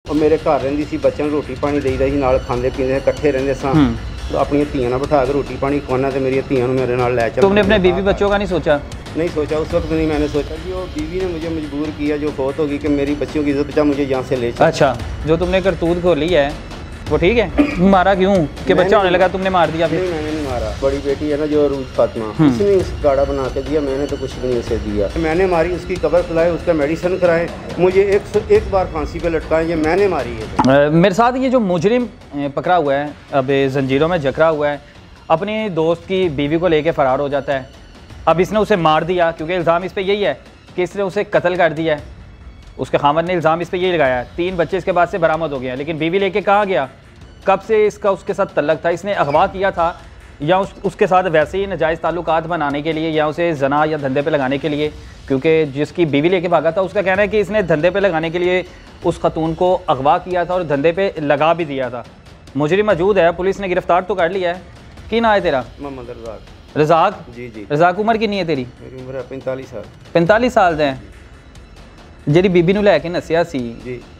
और मेरे घर रहिंदी सी, बच्चों नूं रोटी पानी देईदा सी, नाल खांदे पींदे इकट्ठे रहिंदे सां। अपनी धीआं नाल बिठा के रोटी पानी खवाना तो मेरी धीआं मेरे नाल लै चल। तुमने अपने बीवी बच्चों का नहीं सोचा? नहीं सोचा, उस वक्त नहीं मैंने सोचा कि वो बीवी ने मुझे मजबूर किया, जो फौत होगी, कि मेरी बच्चियों की इज्जत बचा, मुझे यहाँ से ले चल। अच्छा, जो तुमने करतूत खोली है वो ठीक है? मारा क्यों कि बच्चा होने लगा तुमने मार दिया? फिर नहीं, मैंने नहीं मारा। बड़ी बेटी है ना जो अरूज फातिमा, उसने उस गाड़ा बना के दिया, मैंने तो कुछ भी नहीं उसे दिया। मैंने मारी, उसकी कब्र खुलाए, उसका मेडिसिन कराए, मुझे एक बार फांसी पे लटकाएं, ये मैंने मारी है। मेरे साथ ये जो मुजरिम पकड़ा हुआ है, अब जंजीरों में जकड़ा हुआ है, अपने दोस्त की बीवी को लेके फ़रार हो जाता है। अब इसने उसे मार दिया क्योंकि इल्ज़ाम इस पर यही है कि इसने उसे कत्ल कर दिया है। उसके खामद ने इल्ज़ाम इस पर यही लगाया है। 3 बच्चे इसके बाद से बरामद हो गए हैं, लेकिन बीवी लेके कहाँ गया? कब से इसका उसके साथ तल्लक था? इसने अगवा किया था या उसके साथ वैसे ही नाजायज़ ताल्लुकात बनाने के लिए, या उसे जना या धंधे पे लगाने के लिए? क्योंकि जिसकी बीवी लेके भागा था उसका कहना है कि इसने धंधे पे लगाने के लिए उस खतून को अगवा किया था और धंधे पे लगा भी दिया था। मुजरिम मौजूद है, पुलिस ने गिरफ्तार तो कर लिया है। की ना है तेरा? मोहम्मद रज़ाक। रज़ाक? जी। रज़ाक, उम्र कितनी है तेरी? मेरी उम्र है 45 साल। 45 साल है। जी बीबी नूं लैके नसिया सी,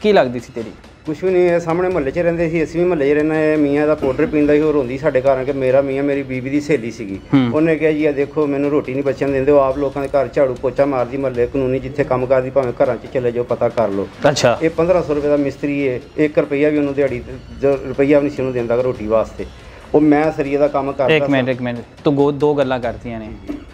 की लगदी सी तेरी? कुछ भी नहीं है, सामने महल्ले 'च रहिंदे सी, असीं भी महल्ले 'च रहना है। मियाँ दा पाउडर पींदा सी, और रोंदी साडे घर कि मेरा मियाँ मेरी बीबी दी सहेली सीगी। उन्हें कहा जी देखो मैनूं रोटी नहीं बच्चों देंदे, आप लोगों के घर झाड़ू पोचा मारदी, महल्ले कानूनी जिथे काम करदी, भावें घरां 'च चले जाओ, पता कर लो। अच्छा, ये 1500 रुपये का मिस्त्री है, 1 रुपया भी उन्होंने दिहाड़ी रुपया भी नहीं सी उन्होंने देंदा रोटी वास्ते। वो मैं सरिये का काम करदा। एक मिनट तू दो गल्लां करतियां ने।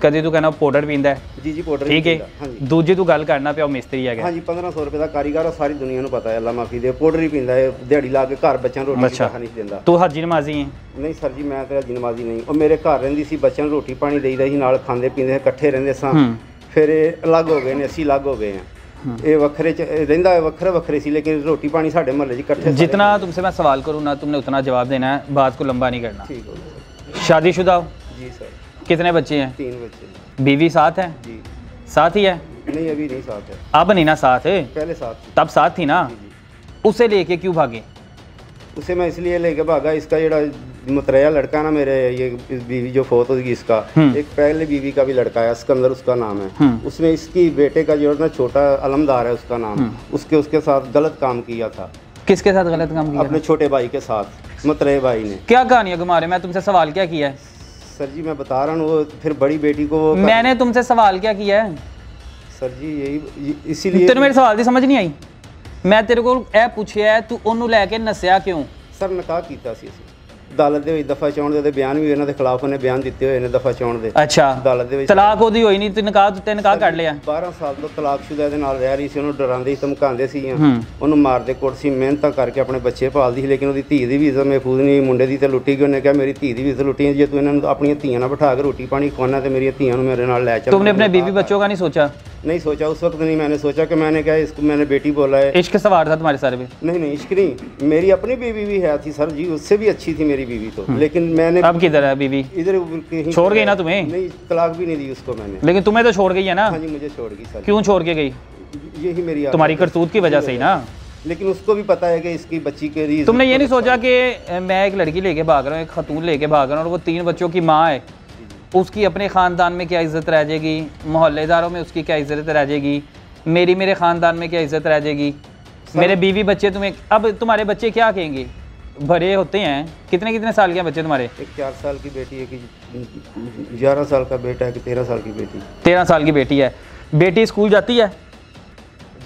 कदी तू कहना पाउडर पींदा है? जी पाउडर ठीक है। दूजी तू गल करना पिया मिस्त्री है? हाँ जी, 1500 रुपये का कारीगर है, सारी दुनिया को पता है, अल्लाह माफी दे। पाउडर ही पींदा है, दिहाड़ी ला के घर बच्चों रोटी नहीं देंदा। तू हजी नमाजी है? नहीं सर जी, मैं तो हजी नमाजी नहीं। और मेरे घर रहिंदी सी, बच्चों नूं रोटी पानी देईदा सी, नाल खांदे पींदे इकट्ठे रहिंदे सां। फिर अलग हो गए ने, असीं अलग हो गए हैं। ये वखरे रहिंदा है, वखरे सी, लेकिन रोटी पानी साडे महल्ले 'च इकट्ठे। जितना तुमसे मैं सवाल करूँ ना, तुमने उतना जवाब देना है, बात को लंबा नहीं करना। ठीक हो। शादीशुदा हो? जी सर। कितने बच्चे हैं? 3 बच्चे। बीवी साथ है? जी। साथ ही है? नहीं, अभी नहीं साथ है। अब नहीं ना साथ है? पहले साथ थी। तब साथ थी ना? उसे लेके क्यों भागे? उसे मैं इसलिए लेके भागा, इसका जो मुतरैया लड़का ना मेरे, ये बीवी जो फौत होगी इसका, एक पहले बीवी का भी लड़का है, सिकंदर उसका नाम है। उसमें इसकी बेटे का जो ना छोटा अलमदार है उसका नाम, उसके साथ गलत काम किया था। किसके साथ गलत काम किया? अपने छोटे भाई के साथ, मुतरैया भाई ने। क्या कहानियां घुमा रहे? मैं तुमसे सवाल क्या किया है? सर जी मैं बता रहा हूँ, वो फिर बड़ी बेटी को वो मैंने तुमसे सवाल क्या किया है? सर जी यही, इसीलिए तेरे मेरे सवाल की समझ नहीं आई। मैं तेरे को ए पूछया है, तू ओनू लैके नसिया क्यों? सर निकाह कीता सी असीं अदालत दे विच, दफा 64 दे बयान भी इन्हां दे खिलाफ उन्हें बयान दिते हुए ने, दफा 64 दे। अच्छा, अदालत दे विच तलाक ओदी होई नहीं, ते निकाह कर लिया। 12 साल तो तलाकशुदा दे नाल रह रही सी, उन्होंने डरांदे सी, धमकांदे सी, उन्होंने मारदे कुटसी, मेहनत करके अपने बच्चे पालदी सी, लेकिन उहदी धी दी भी इज्जत महफूज नहीं, मुंडे दी ते लुट्टी गई। उन्हें कहा मेरी धी दी भी इज्जत लुट्टी, जे तू इन्हां अपनी धीआं नाल बिठा के रोटी पानी खवाना तो मेरी धीआं मेरे नाल लै चल। तुमने अपने बीवी बच्चों का नहीं सोचा? नहीं सोचा, उस वक्त नहीं मैंने सोचा कि मैंने क्या इसको, मैंने बेटी बोला है। इश्क सवार था तुम्हारे सारे में? नहीं, इश्क नहीं, मेरी अपनी बीवी भी है थी सर जी, उससे भी अच्छी थी मेरी बीवी तो, लेकिन मैंने। अब किधर है बीवी? इधर छोड़ गई ना तुम्हें? नहीं, तलाक भी नहीं दी उसको मैंने। लेकिन तुम्हें तो छोड़ गई है ना? हाँ जी, मुझे छोड़ गई सर। क्यों छोड़ के गई? यही मेरी तुम्हारी करतूत की वजह से ही ना। लेकिन उसको भी पता है कि इसकी बच्ची के लिए। तुमने ये नहीं सोचा कि मैं एक लड़की लेके भाग रहा हूँ, एक खतून लेके भाग रहा हूँ, और वो 3 बच्चों की माँ है, उसकी अपने ख़ानदान में क्या इज़्ज़त रह जाएगी, मोहल्लेदारों में उसकी क्या इज़्ज़त रह जाएगी, मेरे ख़ानदान में क्या इज़्ज़त रह जाएगी, मेरे बीवी बच्चे तुम्हें, अब तुम्हारे बच्चे क्या कहेंगे? बड़े होते हैं। कितने साल के हैं बच्चे तुम्हारे? एक 4 साल की बेटी है, कि 11 साल का बेटा है, कि 13 साल की बेटी। 13 साल की बेटी है। बेटी स्कूल जाती है?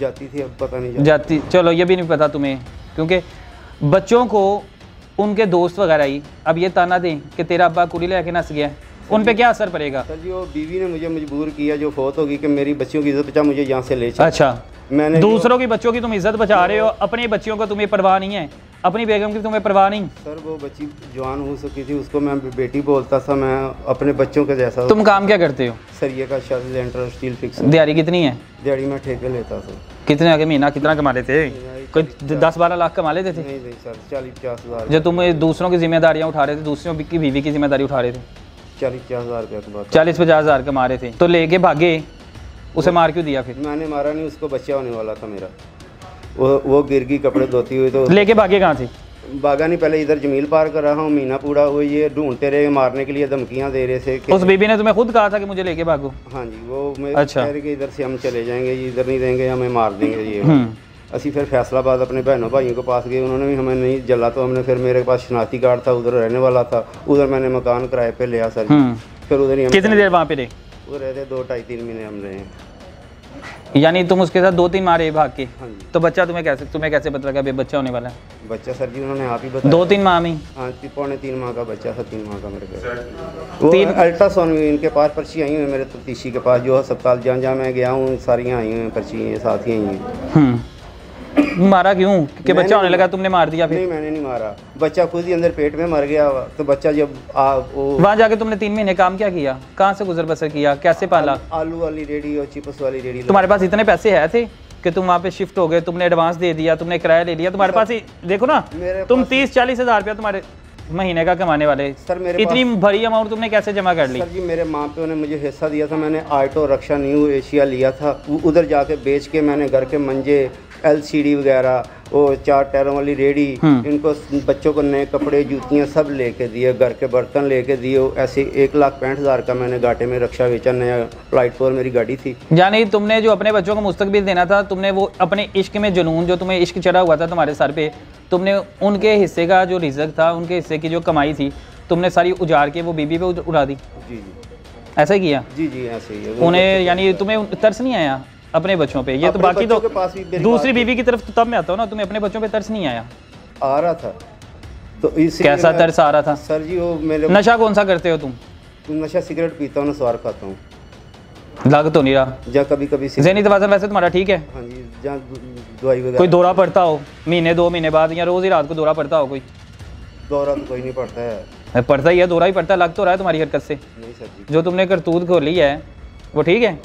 जाती थी, अब पता नहीं जाती। चलो ये भी नहीं पता तुम्हें, क्योंकि बच्चों को उनके दोस्त वगैरह ही अब ये ताना दें कि तेरा अब्बा कुड़ी लेके नस गया, उन पे क्या असर पड़ेगा? सर जी वो बीवी ने मुझे मजबूर किया, जो फौत होगी, कि मेरी बच्चियों की इज्जत बचा, मुझे यहाँ से ले चल। अच्छा, मैंने दूसरों की बच्चों की तुम इज्जत बचा रहे हो, अपने बच्चियों को तुम्हें परवाह नहीं है, अपनी बेगम की तुम्हें परवाह नहीं। सर वो बच्ची जवान हो सकी थी, उसको मैं बेटी बोलता था, मैं अपने बच्चों के जैसा। तुम काम क्या करते हो? सर ये का लेंटर स्टील फिक्स। दिहाड़ी कितनी है? दिहाड़ी मैं ठेके लेता था। कितने आगे महीना कितना कमा लेते थे? कोई 10-12 लाख कमा लेते थे? नहीं सर, 40-50 हज़ार। जो तुम दूसरों की जिम्मेदारियाँ उठा रहे थे, दूसरों की बीवी की जिम्मेदारी उठा रहे थे, 40-50 हज़ार रुपया के बाद। 40-50 हज़ार कमा रहे थे, तो लेके भागे, उसे मार क्यों दिया फिर? मैंने मारा नहीं, उसको बच्चा होने वाला था मेरा, वो गिर गई कपड़े धोती हुई, तो लेके भागे कहाँ थे? बागा नहीं, पहले इधर जमील पार कर रहा हूँ, महीना पूरा वो ये ढूंढते रहे, मारने के लिए धमकियाँ दे रहे थे। उस बीबी ने तुम्हें खुद कहा था कि मुझे लेके भागो? हाँ जी, वो मैं अच्छा, कह रहे कि इधर से हम चले जाएंगे, इधर नहीं रहेंगे, हमें मार देंगे ये। असी फिर फैसलाबाद अपने बहनों भाइयों के पास गए, उन्होंने भी हमें नहीं जला, तो हमने फिर मेरे पास शनाख्ती कार्ड था, उधर रहने वाला था, उधर मैंने मकान किराए पे लिया सर जी। फिर उधर ही कितनी देर वहाँ पे रहे? वो रहते 2-2.5-3 महीने हम रहे हैं। यानी तुम उसके साथ 2-3 मारे भाग के? हाँ जी। तो बच्चा तुम्हें कैसे पता लगा अभी बच्चा होने वाला है? बच्चा सर जी उन्होंने आप ही बताया। 2-3 माह में? हाँ 3 माह का बच्चा था, 3 माह का मेरे को। वो अल्ट्रासाउंड इनके पास पर्ची आई हुई है मेरे तफ्तीशी के पास, जो अस्पताल जहाँ मैं गया हूँ सारियाँ आई हुई हैं पर्ची, ये साथ ही आई हैं। मारा क्यों? कि बच्चा होने लगा तुमने मार दिया? फिर नहीं मैंने नहीं मारा, बच्चा खुद ही अंदर पेट में मर गया। तो बच्चा जब वहाँ जाके तुमने 3 महीने काम क्या किया? कहाँ से गुजर बसर किया? कैसे पाला? आलू वाली रेडी और चिप्स वाली रेडी। तुम्हारे पास इतने पैसे है थे कि तुम वहाँ पे शिफ्ट हो गए, तुमने एडवांस दे दिया, तुमने किराया ले लिया, तुम्हारे पास ही देखो ना, तुम 30-40 हज़ार रुपया तुम्हारे महीने का कमाने वाले सर, मेरे इतनी बड़ी अमाउंट तुमने कैसे जमा कर ली? सर जी मेरे माँ प्यो ने मुझे हिस्सा दिया था, मैंने ऑटो रिक्शा न्यू एशिया लिया था, उधर जाके बेच के मैंने घर के मंजे LCD वगैरह, वो 4 टायरों वाली रेडी, इनको बच्चों को नए कपड़े जूतियाँ सब लेके दिए, घर के बर्तन लेके दिए। ऐसे 1,65,000 का मैंने घाटे में रिक्शा बेचा, नया फ्लाइट 4 मेरी गाड़ी थी। यानी तुमने जो अपने बच्चों को मुस्तकबिल देना था, तुमने वो अपने इश्क में जुनून, जो तुम्हें इश्क चढ़ा हुआ था तुम्हारे सर पे, तुमने उनके हिस्से का जो रिज़्क था, उनके हिस्से की जो कमाई थी, तुमने सारी उजाड़ के वो बीबी पे उड़ा दी। जी जी ऐसा ही किया? जी जी ऐसे ही है। उन्हें यानी तुम्हें तरस नहीं आया अपने बच्चों पे? ये तो बाकी तो दूसरी बीवी की तरफ तो तब मैं आता हूँ ना, तुम्हें अपने बच्चों पे तरस नहीं आया? आ रहा था। तो इसलिए कैसा तरस आ रहा था? सर जी वो मेरे नशा कौन सा करते हो तुम? नशा सिगरेट पीता हूँ, नस्वार खाता हूँ। लग तो नहीं रहा। जहाँ कभी कभी ज़हनी तवाज़ुन वैसे तुम्हारा ठीक है? हाँ जी, जहाँ दवाई वगैरह। कोई दौरा पड़ता हो महीने 2 महीने बाद, या रोज़ ही रात को दौरा पड़ता हो? कोई दौरा तो कोई नहीं पड़ता है। पड़ता ही है, दौरा ही पड़ता है। लग तो रहा है तुम्हारी हरकत से। नहीं सर जी। जो तुमने करतूत खोली है वो ठीक है?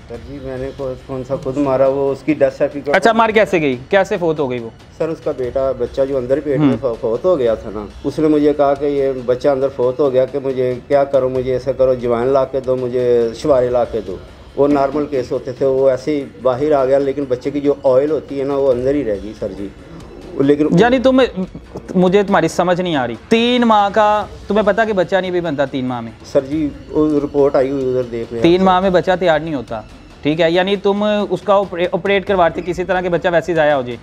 सर जी मैंने कौन सा खुद मारा, वो उसकी डेथ सर्टिफिकेट। अच्छा, मार कैसे गई? कैसे फोत हो गई वो? सर उसका बच्चा जो अंदर पेट में फोत हो गया था ना, उसने मुझे कहा कि ये बच्चा अंदर फोत हो गया, कि मुझे क्या करो, मुझे ऐसा करो, जवाइन ला के दो, मुझे शुवारे ला के दो। वो नॉर्मल केस होते थे, वो ऐसे ही बाहर आ गया, लेकिन बच्चे की जो ऑयल होती है ना वो अंदर ही रह गई सर जी। लेकिन यानी मुझे तुम्हारी समझ नहीं आ रही। 3 माह का तुम्हें पता कि बच्चा नहीं भी बनता 3 माह में? सर जी वो रिपोर्ट आई हुई, उधर देख रहे हैं। 3 माह में बच्चा तैयार नहीं होता, ठीक है? यानी तुम उसका ऑपरेट करवाते किसी तरह के बच्चा वैसे ही ज़ाया हो जाए,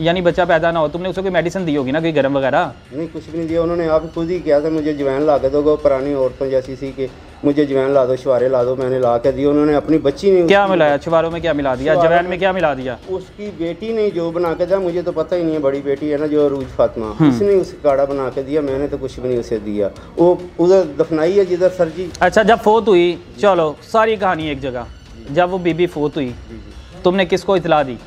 यानी बच्चा पैदा ना हो। तुमने उसको कोई मेडिसिन दी होगी ना, कोई गर्म वगैरह? नहीं कुछ भी नहीं दिया, उन्होंने आप खुद ही किया था, मुझे जवाइन ला के दो, पुरानी औरतों जैसी सी कि मुझे जवाइन ला दो, शुवारे ला दो, मैंने ला के दिया। उन्होंने अपनी बच्ची ने क्या मिलाया? शुवारों में क्या मिला दिया? जवाइन में क्या मिला दिया? उसकी बेटी ने जो बना के दिया, मुझे तो पता ही नहीं है, बड़ी बेटी है ना जो अरूज फातिमा, उसने उसे काढ़ा बना के दिया, मैंने तो कुछ भी नहीं उसे दिया। वो उधर दफनाई है जिधर सर जी। अच्छा, जब फोत हुई, चलो सारी कहानी एक जगह, जब वो बीबी फोत हुई तुमने किसको इतला दी?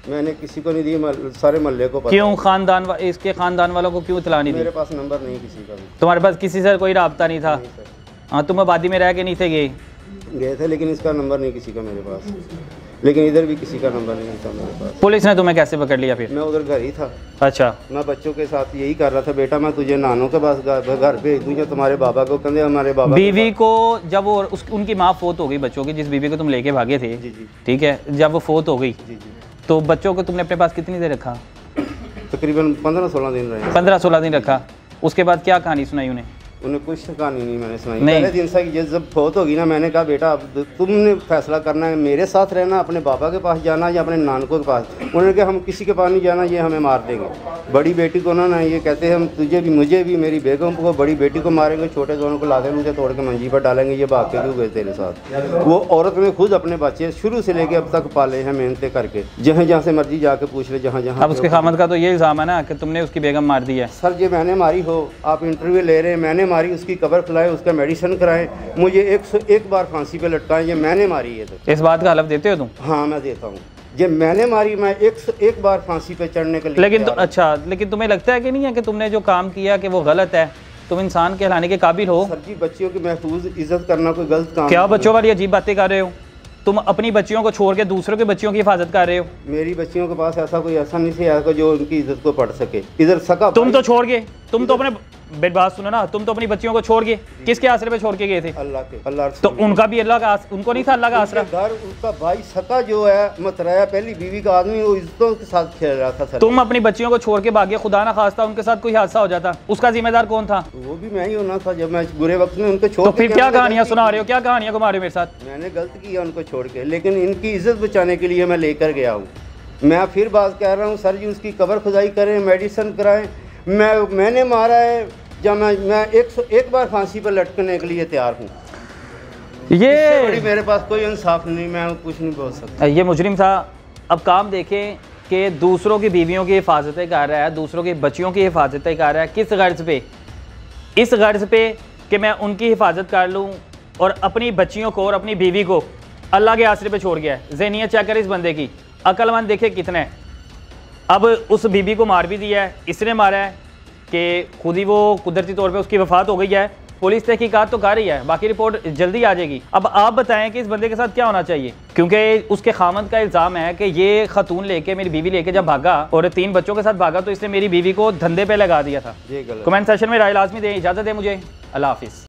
मैंने किसी को नहीं दी, सारे मोहल्ले को पता। क्यों? इसके खानदान वालों को क्यों इतला नहीं दी? मेरे पास नंबर नहीं किसी का भी। तुम्हारे पास किसी से कोई राब्ता नहीं था? हाँ, तुम आबादी में रह के नहीं थे गए थे, लेकिन इसका नंबर नहीं किसी का मेरे पास, लेकिन इधर भी किसी का नंबर नहीं था मेरे पास। पुलिस ने तुम्हें कैसे पकड़ लिया फिर? मैं उधर घर ही था। अच्छा। मैं बच्चों के साथ यही कर रहा था, बेटा मैं तुझे नानों के पास घर भेज दूँ, तुम्हारे बाबा को कहते हमारे बाबा। बीवी को जब वो उनकी माँ फोत हो गई, बच्चों की, जिस बीवी को तुम लेके भागे थे, जी जी, ठीक है, जब वो फोत हो गई जी जी, तो बच्चों को तुमने अपने पास कितनी देर रखा? तकरीबन 15-16 दिन रहे। 15-16 दिन रखा। उसके बाद क्या कहानी सुनाई उन्हें? उन्हें कुछ कहानी नहीं मैंने सुनाई। पहले दिन से जब फोत होगी ना, मैंने कहा बेटा अब तुमने फैसला करना है, मेरे साथ रहना, अपने बाबा के पास जाना या अपने नानकों के पास। उन्होंने कहा हम किसी के पास नहीं जाना, ये हमें मार देंगे। बड़ी बेटी को उन्होंने ये कहते हैं हम तुझे भी, मुझे भी, मेरी बेगम को, बड़ी बेटी को मारेंगे, छोटे दोनों को लाते मुझे तोड़ के मंजी पर डालेंगे, ये भाग के क्यों गए तेरे साथ। वो औरत ने खुद अपने बच्चे शुरू से लेके अब तक पाले हैं मेहनतें करके, जहाँ से मर्जी जाके पूछ ले, जहाँ। अब उसके खामद का तो ये इल्ज़ाम है ना कि तुमने उसकी बेगम मार दी है। सर जी मैंने मारी हो, आप इंटरव्यू ले रहे हैं, मैंने मारी, उसकी कब्र फैलाए, उसका मेडिसिन कराएं, मुझे 101 बार फांसी पे लटकाएं, ये मैंने मारी है। तो इस बात का हलफ देते हो तुम? हाँ मैं देता हूँ, ये मैंने मारी, मैं 101 बार फांसी पे चढ़ने के लिए। लेकिन अच्छा, लेकिन तुम्हें लगता है कि नहीं है कि तुमने जो काम किया कि वो गलत है? तुम इंसान कहलाने के काबिल हो? सर जी बच्चियों की महफूज इज्जत करना कोई गलत काम? क्या बच्चों वाली अजीब बातें कर रहे हो? तुम अपनी बच्चियों को छोड़ के दूसरों के बच्चियों की हिफाजत कर रहे हो। मेरी बच्चियों के पास ऐसा कोई ऐसा नहीं है जो उनकी इज्जत को पढ़ सके। इधर सका तुम तो छोड़ गए, तुम तो अपने बेट बात सुनो ना, तुम तो अपनी बच्चियों को छोड़ गए, किसके आसरे पे छोड़ के गए थे? अल्लाह के। अल्लाह तो उनका भी अल्लाह का, उनको नहीं था अल्लाह का आसरा? घर उसका भाई सका जो है मतराया पहली बीवी का आदमी, वो इज्जतों के साथ खेल रहा था सर। तुम अपनी बच्चियों को छोड़ के भागे, खुदा ना खास्ता उनके साथ कोई हादसा हो जाता, उसका जिम्मेदार कौन था? वो भी मैं ही होना था जब मैं बुरे वक्त में उनको छोड़। तो फिर क्या कहानियां सुना रहे हो? क्या कहानियां घुमा रहे हो मेरे साथ? मैंने गलत किया उनको छोड़ के, लेकिन इनकी इज्जत बचाने के लिए मैं लेकर गया हूँ। मैं फिर बात कह रहा हूँ सर जी, उसकी कब्र खुदाई करें, मेडिसिन कराएं। मैंने मारा है, जब मैं 101 बार फांसी पर लटकने के लिए तैयार हूँ। ये बड़ी मेरे पास कोई इंसाफ नहीं, मैं कुछ नहीं बोल सकता। ये मुजरिम था। अब काम देखें कि दूसरों की बीवियों की हिफाजतें कर रहा है, दूसरों की बच्चियों की हिफाजतें कर रहा है। किस गर्ज पे? इस गर्ज पे कि मैं उनकी हिफाजत कर लूँ और अपनी बच्चियों को और अपनी बीवी को अल्लाह के आसरे पे छोड़ गया है। ज़हनियत चेक करें इस बंदे की, अक्लमंद देखे कितने। अब उस बीवी को मार भी दिया है, इसने मारा है कि खुद ही वो कुदरती तौर पे उसकी वफात हो गई है। पुलिस तहकीकात तो कर रही है, बाकी रिपोर्ट जल्दी आ जाएगी। अब आप बताएं कि इस बंदे के साथ क्या होना चाहिए, क्योंकि उसके खामद का इल्ज़ाम है कि ये खतून लेके, मेरी बीवी लेके जब भागा और 3 बच्चों के साथ भागा तो इसने मेरी बीवी को धंधे पे लगा दिया था। कमेंट सेशन में राय लाजमी दें। इजाज़त दें मुझे, अल्लाह हाफिज़।